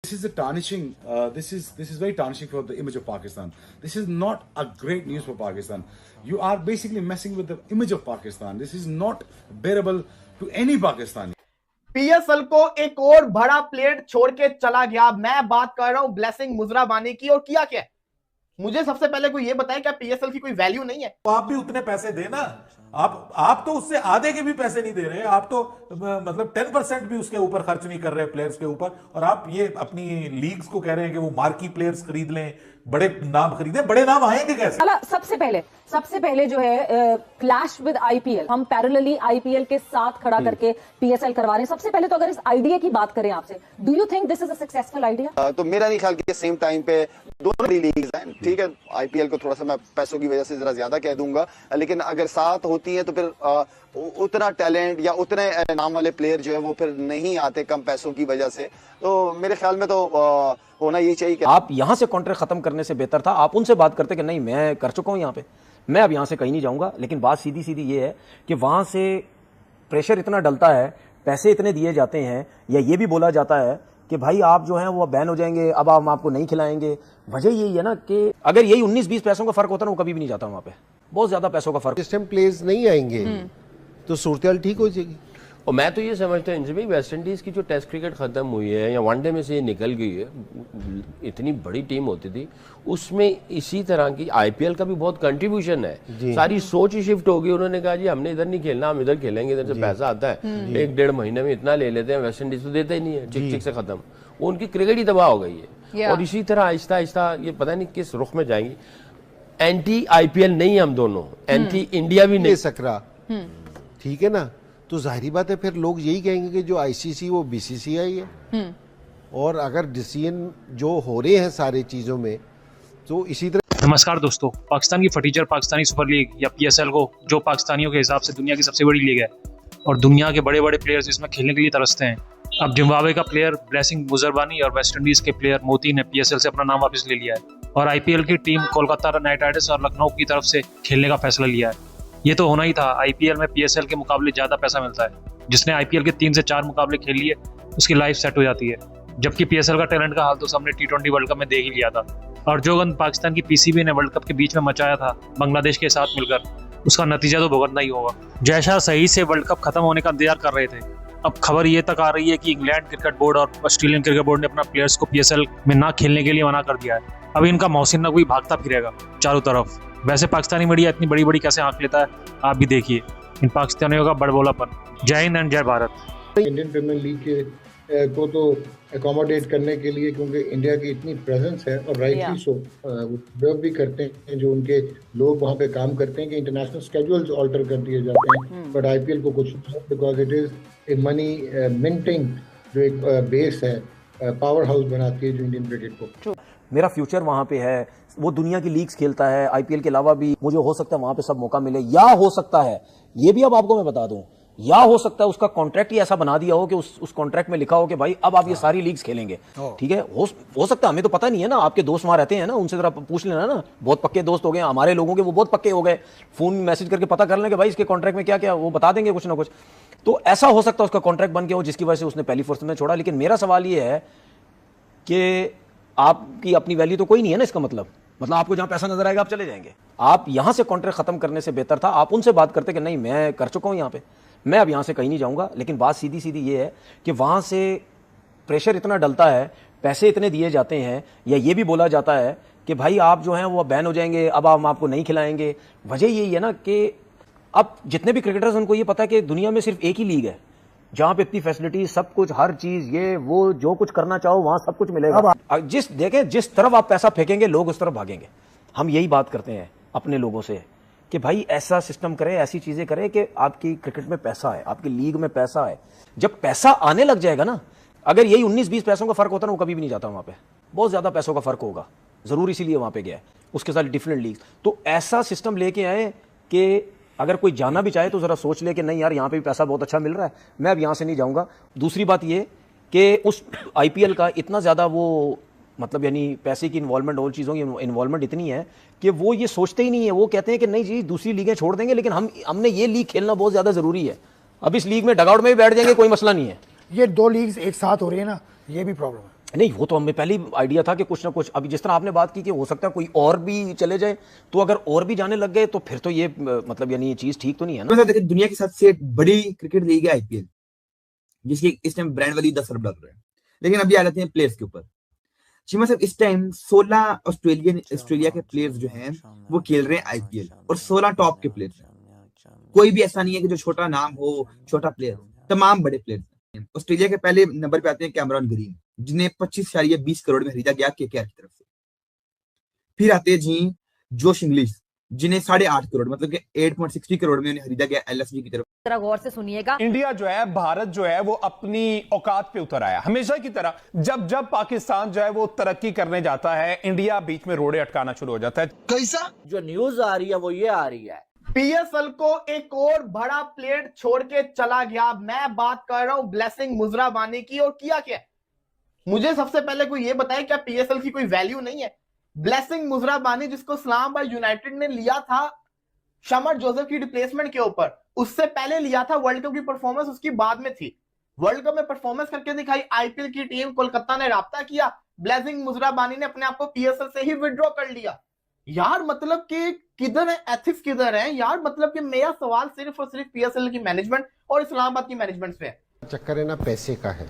This is a tarnishing. This is very tarnishing for the image of Pakistan. This is not a great news for Pakistan. You are basically messing with the image of Pakistan. This is not bearable to any Pakistani. PSL को एक और बड़ा player छोड़ के चला गया। मैं बात कर रहा हूं ब्लेसिंग मुजराबानी की। और किया क्या? मुझे सबसे पहले कोई ये बताए क्या पीएसएल की कोई वैल्यू नहीं है? तो आप भी उतने पैसे देना। आप तो उससे आधे के भी पैसे नहीं दे रहे। आप तो मतलब 10% भी उसके ऊपर खर्च नहीं कर रहे प्लेयर्स के ऊपर, और आप ये अपनी लीग्स को कह रहे हैं कि वो मार्की प्लेयर्स खरीद लें, बड़े नाम खरीदे। बड़े नाम आएंगे कैसे? सबसे पहले जो है क्लैश विद आईपीएल, हम पैरेलली आईपीएल के साथ खड़ा करके पीएसएल करवा रहे हैं। सबसे पहले तो अगर इस आइडिया की बात करें आपसे, do you think this is a successful idea? तो मेरा नहीं ख्याल कि सेम टाइम पे दोनों बड़ी लीग्स हैं। ठीक है, आईपीएल को थोड़ा सा मैं पैसों की वजह से जरा ज्यादा कह दूंगा, लेकिन अगर साथ होती है तो फिर उतना टैलेंट या उतने नाम वाले प्लेयर जो है वो फिर नहीं आते कम पैसों की वजह से। तो मेरे ख्याल में तो होना यही चाहिए कि आप यहां से कॉन्ट्रैक्ट खत्म करने से बेहतर था आप उनसे बात करते कि नहीं मैं कर चुका हूं यहां पे, मैं अब यहां से कहीं नहीं जाऊंगा। लेकिन बात सीधी सीधी ये है कि वहां से प्रेशर इतना डलता है, पैसे इतने दिए जाते हैं, या ये भी बोला जाता है कि भाई आप जो हैं वो बैन हो जाएंगे, अब हम आपको नहीं खिलाएंगे। वजह यही है ना कि अगर यही 19-20 पैसों का फर्क होता ना, वो कभी भी नहीं जाता वहां पे। बहुत ज्यादा पैसों का फर्क। सिस्टम प्लेयर्स नहीं आएंगे तो सूरत ठीक हो जाएगी। और मैं तो ये समझता हूँ इनसे भाई, वेस्ट इंडीज की जो टेस्ट क्रिकेट खत्म हुई है या वनडे में से ये निकल गई है, इतनी बड़ी टीम होती थी उसमें इसी तरह की आईपीएल का भी बहुत कंट्रीब्यूशन है। सारी सोच ही शिफ्ट हो गई। उन्होंने कहा जी हमने इधर नहीं खेलना, हम इधर खेलेंगे, इधर से पैसा आता है, 1-1.5 महीने में इतना ले लेते हैं। वेस्ट इंडीज तो देता ही नहीं है, चिक चिक से खत्म। वो उनकी क्रिकेट ही तबाह हो गई है। और इसी तरह आहिस्ता आहिस्ता ये पता नहीं किस रुख में जाएंगी। एंटी आईपीएल नहीं, हम दोनों एंटी इंडिया भी नहीं सकरा। ठीक है ना, तो जाहिर बात है फिर लोग यही कहेंगे कि जो आईसीसी वो बीसीसीआई है। और अगर डिसीजन जो हो रहे हैं सारे चीजों में, तो इसी तरह। नमस्कार दोस्तों, पाकिस्तान की फटीचर पाकिस्तानी सुपर लीग या पीएसएल को, जो पाकिस्तानियों के हिसाब से दुनिया की सबसे बड़ी लीग है और दुनिया के बड़े बड़े प्लेयर्स इसमें खेलने के लिए तरसते हैं। अब जिम्बाब्वे का प्लेयर ब्लेसिंग मुजरबानी और वेस्ट इंडीज के प्लेयर मोती ने पीएसएल से अपना नाम वापस ले लिया है और आईपीएल की टीम कोलकाता नाइट राइडर्स और लखनऊ की तरफ से खेलने का फैसला लिया है। ये तो होना ही था। आईपीएल में पीएसएल के मुकाबले ज्यादा पैसा मिलता है। जिसने आईपीएल के 3 से 4 मुकाबले खेल लिए उसकी लाइफ सेट हो जाती है। जबकि पीएसएल का टैलेंट का हाल तो सबने T20 वर्ल्ड कप में देख ही लिया था। और जो गंद पाकिस्तान की पीसीबी ने वर्ल्ड कप के बीच में मचाया था बांग्लादेश के साथ मिलकर, उसका नतीजा तो भुगतना ही होगा। जयशाह सही से वर्ल्ड कप खत्म होने का इंतजार कर रहे थे। अब खबर ये तक आ रही है कि इंग्लैंड क्रिकेट बोर्ड और ऑस्ट्रेलियन क्रिकेट बोर्ड ने अपना प्लेयर्स को पीएसएल में ना खेलने के लिए मना कर दिया है। अब इनका मौसिन नकवी भागता फिरेगा चारों तरफ। वैसे पाकिस्तानी मीडिया इतनी बड़ी बड़ी कैसे आंख लेता है, आप भी देखिए इन पाकिस्तानियों का बड़बोलापन। जय हिंद एंड जय भारत। इंडियन प्रीमियर लीग के को तो अकोमोडेट करने के लिए, क्योंकि इंडिया की इतनी प्रेजेंस है और राइटली सो वो भी करते हैं जो उनके लोग वहाँ पे काम करते हैं कि इंटरनेशनल स्केड्यूल्स ऑल्टर कर दिए जाते हैं। बट आईपीएल को कुछ because it is a money minting जो एक बेस है, पावर हाउस बनाती है जो इंडियन क्रिकेट को। मेरा फ्यूचर वहां पे है, वो दुनिया की लीग्स खेलता है। आईपीएल के अलावा भी मुझे हो सकता है वहां पे सब मौका मिले, या हो सकता है ये भी अब आपको मैं बता दूं, या हो सकता है उसका कॉन्ट्रैक्ट ही ऐसा बना दिया हो कि उस कॉन्ट्रैक्ट में लिखा हो कि भाई अब आप ये सारी लीग्स खेलेंगे। ठीक है, हो सकता है, हमें तो पता नहीं है ना। आपके दोस्त वहां रहते हैं ना, उनसे जरा पूछ लेना ना। बहुत पक्के दोस्त हो गए हमारे लोगों के, वो बहुत पक्के हो गए। फोन मैसेज करके पता कर लें कि भाई इसके कॉन्ट्रैक्ट में क्या क्या, वो बता देंगे कुछ ना कुछ। तो ऐसा हो सकता है उसका कॉन्ट्रैक्ट बन के हो जिसकी वजह से उसने पहली फुर्सत में छोड़ा। लेकिन मेरा सवाल ये है कि आपकी अपनी वैल्यू तो कोई नहीं है ना। इसका मतलब आपको जहां पैसा नजर आएगा आप चले जाएंगे। आप यहां से कॉन्ट्रैक्ट खत्म करने से बेहतर था आप उनसे बात करते कि नहीं मैं कर चुका हूं यहां पे, मैं अब यहां से कहीं नहीं जाऊंगा। लेकिन बात सीधी सीधी ये है कि वहां से प्रेशर इतना डलता है, पैसे इतने दिए जाते हैं, या ये भी बोला जाता है कि भाई आप जो हैं वो बैन हो जाएंगे, अब हम आपको नहीं खिलाएंगे। वजह यही है ना कि अब जितने भी क्रिकेटर्स उनको ये पता है कि दुनिया में सिर्फ एक ही लीग है जहां पे इतनी फैसिलिटी, सब कुछ, हर चीज, ये वो जो कुछ करना चाहो वहां सब कुछ मिलेगा। जिस तरफ आप पैसा फेंकेंगे लोग उस तरफ भागेंगे। हम यही बात करते हैं अपने लोगों से कि भाई ऐसा सिस्टम करें, ऐसी चीजें करें कि आपकी क्रिकेट में पैसा है, आपकी लीग में पैसा है। जब पैसा आने लग जाएगा ना, अगर यही 19-20 पैसों का फर्क होता ना, वो कभी भी नहीं जाता वहां पे। बहुत ज्यादा पैसों का फर्क होगा, जरूर इसीलिए वहां पे गया है, उसके साथ डिफरेंट लीग। तो ऐसा सिस्टम लेके आए कि अगर कोई जाना भी चाहे तो जरा सोच ले कि नहीं यार यहाँ पे भी पैसा बहुत अच्छा मिल रहा है, मैं अब यहाँ से नहीं जाऊंगा। दूसरी बात ये कि उस आईपीएल का इतना ज्यादा वो मतलब यानी पैसे की इन्वॉल्वमेंट, और चीज़ों की इन्वॉल्वमेंट इतनी है कि वो ये सोचते ही नहीं है। वो कहते हैं कि नहीं जी दूसरी लीगें छोड़ देंगे, लेकिन हमने ये लीग खेलना बहुत ज़्यादा ज़रूरी है। अब इस लीग में डगआउट में भी बैठ जाएंगे, कोई मसला नहीं है। ये 2 लीग्स एक साथ हो रही है ना, ये भी प्रॉब्लम है। नहीं, वो तो हमें पहले ही आइडिया था कि कुछ ना कुछ, अभी जिस तरह आपने बात की कि हो सकता है कोई और भी चले जाए, तो अगर और भी जाने लग गए तो फिर तो ये मतलब यानी ये चीज ठीक तो नहीं है ना। दुनिया की सबसे बड़ी क्रिकेट लीग है आईपीएल, जिसकी इस टाइम ब्रांड वैल्यू 10 अरब डॉलर है। लेकिन अभी आ जाते हैं प्लेयर्स के ऊपर। चीमा साहब, इस टाइम 16 ऑस्ट्रेलिया के प्लेयर्स जो हैं वो खेल रहे हैं आईपीएल, और 16 टॉप के प्लेयर्स हैं। कोई भी ऐसा नहीं है कि जो छोटा नाम हो, छोटा प्लेयर, तमाम बड़े प्लेयर्स हैं। ऑस्ट्रेलिया के पहले नंबर पे आते हैं कैमरॉन ग्रीन, जिन्हें 25.20 करोड़ में खरीदा गया केकेआर की तरफ से। फिर आते हैं जी जोश इंग्लिश, जिन्हें 8.5 करोड़ मतलब कि 8.60 करोड़ में उन्हें खरीदा गया एलएसजी की तरफ। जरा गौर से सुनिएगा। इंडिया जो है, भारत जो है, वो अपनी औकात पे उतर आया। हमेशा की तरह जब जब पाकिस्तान जो है वो तरक्की करने जाता है, इंडिया बीच में रोड़े अटकाना शुरू हो जाता है। कैसा? जो न्यूज आ रही है वो ये आ रही है, पीएसएल को एक और बड़ा प्लेयर छोड़ के चला गया। मैं बात कर रहा हूं ब्लेसिंग मुजराबानी की। और किया क्या? मुझे सबसे पहले कोई ये बताए, क्या पीएसएल की कोई वैल्यू नहीं है? ब्लेसिंग मुजराबानी, जिसको इस्लामाबाद यूनाइटेड ने लिया था शमर जोसेफ की रिप्लेसमेंट के ऊपर, उससे पहले लिया था। वर्ल्ड कप की परफॉर्मेंस उसकी बाद में थी। वर्ल्ड कप में परफॉर्मेंस करके दिखाई। आईपीएल की टीम कोलकाता ने राब्ता किया, ब्लेसिंग मुजराबानी ने अपने आप को पीएसएल से ही विड्रॉ कर लिया। यार मतलब कि किधर है एथिक्स, किधर है यार? मतलब कि मेरा सवाल सिर्फ और सिर्फ पीएसएल की मैनेजमेंट और इस्लामाबाद की मैनेजमेंट से है। चक्कर है ना पैसे का है,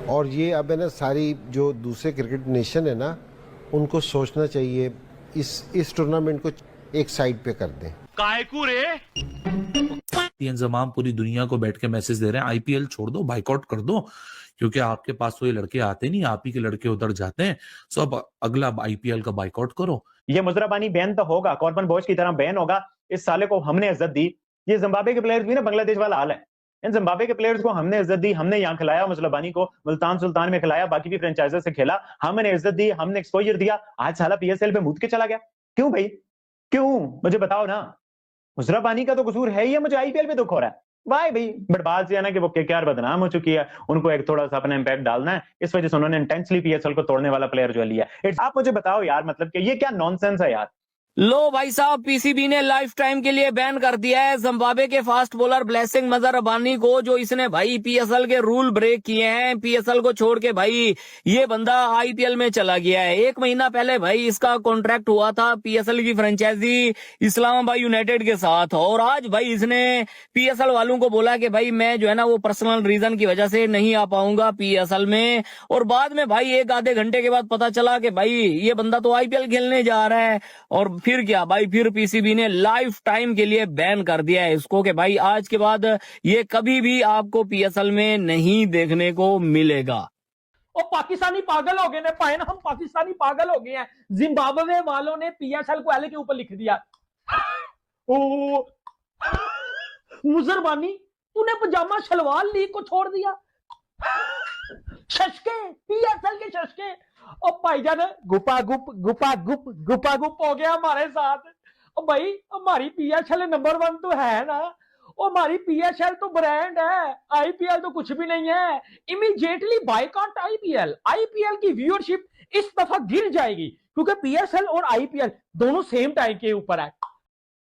और ये अब है ना सारी जो दूसरे क्रिकेट नेशन है ना, उनको सोचना चाहिए इस टूर्नामेंट को एक साइड पे कर दें। कायकू रे इंतजाम पूरी दुनिया को बैठ के मैसेज दे रहे हैं, आईपीएल छोड़ दो, बाइकआउट कर दो, क्योंकि आपके पास तो ये लड़के आते नहीं, आप ही के लड़के उधर जाते हैं। सो अब अगला आईपीएल का बाइकआउट करो। ये मुजराबानी बैन तो होगा, कॉर्बन बोश की तरह बैन होगा। इस साले को हमने इज्जत दी। ये जिम्बाब्वे के प्लेयर्स भी ना बांग्लादेश वाला हाल है। इन जिम्बाब्वे के प्लेयर्स को हमने इज्जत दी, हमने यहाँ खिलाया, मुजराबानी को मुल्तान सुल्तान में खिलाया, बाकी भी फ्रेंचाइजर से खेला, हमने इज्जत दी, हमने एक्सपोजर दिया। आज साला पीएसएल पे मुद के चला गया। क्यों भाई, क्यों? मुझे बताओ ना। मुजराबानी का तो कसूर है ही है, मुझे आईपीएल में दुख हो रहा है। वाई भाई, बट बात से है ना कि वो केकेआर बदनाम हो चुकी है, उनको एक थोड़ा सा अपना इंपैक्ट डालना है, इस वजह से उन्होंने इंटेंसली पीएसएल को तोड़ने वाला प्लेयर जो लिया। आप मुझे बताओ यार, मतलब कि ये क्या नॉनसेंस है यार। लो भाई साहब, पीसीबी ने लाइफ टाइम के लिए बैन कर दिया है जिम्बाब्वे के फास्ट बॉलर ब्लेसिंग मुजराबानी को, जो इसने भाई पीएसएल के रूल ब्रेक किए हैं। पीएसएल को छोड़ के भाई ये बंदा आईपीएल में चला गया है। 1 महीना पहले भाई इसका कॉन्ट्रैक्ट हुआ था पीएसएल की फ्रेंचाइजी इस्लामाबाद यूनाइटेड के साथ, और आज भाई इसने पीएसएल वालों को बोला कि भाई मैं जो है ना वो पर्सनल रीजन की वजह से नहीं आ पाऊंगा पीएसएल में। और बाद में भाई 1 आधे घंटे के बाद पता चला कि भाई ये बंदा तो आईपीएल खेलने जा रहा है। और फिर क्या भाई, फिर पीसीबी ने लाइफ टाइम के लिए बैन कर दिया है इसको कि भाई आज के बाद ये कभी भी आपको पीएसएल में नहीं देखने को मिलेगा। और पाकिस्तानी पागल हो गए पाए ना, हम पाकिस्तानी पागल हो गए हैं। जिम्बाब्वे वालों ने पीएसएल को एल के ऊपर लिख दिया। ओ मुजरबानी, तूने पजामा शलवार लीग को छोड़ दिया। शशके, पीएसएल के शशके। और भाईजान गुपा गुप हो गया हमारे साथ। और भाई हमारी पीएसएल नंबर 1 तो है ना, और हमारी पीएसएल तो ब्रांड है, आईपीएल तो कुछ भी नहीं है। Immediately boycott IPL. आईपीएल की व्यूअरशिप इस दफा गिर जाएगी, क्योंकि पीएसएल और आईपीएल दोनों सेम टाइम के ऊपर है।